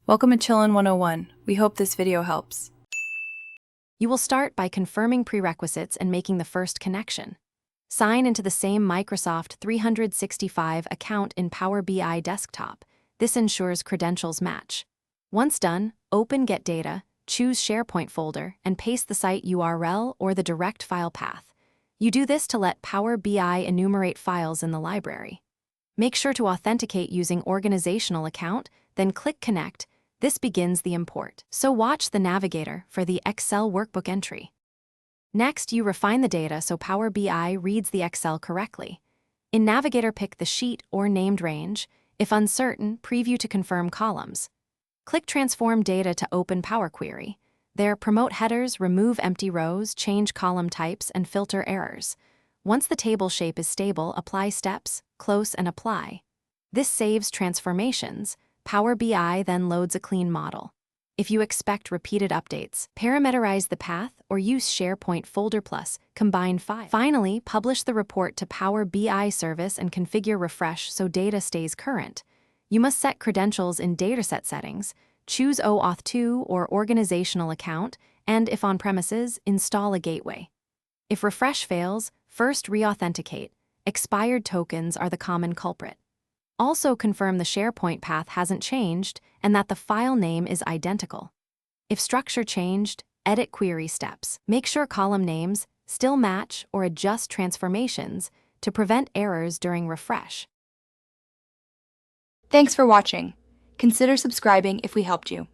Welcome to Chillin' 101. We hope this video helps. You will start by confirming prerequisites and making the first connection. Sign into the same Microsoft 365 account in Power BI Desktop. This ensures credentials match. Once done, open Get Data, choose SharePoint folder, and paste the site URL or the direct file path. You do this to let Power BI enumerate files in the library. Make sure to authenticate using organizational account, then click Connect. This begins the import. So watch the navigator for the Excel workbook entry. Next, you refine the data so Power BI reads the Excel correctly. In Navigator, pick the sheet or named range. If uncertain, preview to confirm columns. Click Transform Data to open Power Query. There, promote headers, remove empty rows, change column types, and filter errors. Once the table shape is stable, apply steps, close, and apply. This saves transformations. Power BI then loads a clean model. If you expect repeated updates, parameterize the path or use SharePoint Folder Plus Combine File. Finally, publish the report to Power BI Service and configure refresh so data stays current. You must set credentials in Dataset Settings, choose OAuth 2 or Organizational Account, and if on premises, install a gateway. If refresh fails, first re-authenticate. Expired tokens are the common culprit. Also confirm the SharePoint path hasn't changed and that the file name is identical. If structure changed, edit query steps. Make sure column names still match or adjust transformations to prevent errors during refresh. Thanks for watching. Consider subscribing if we helped you.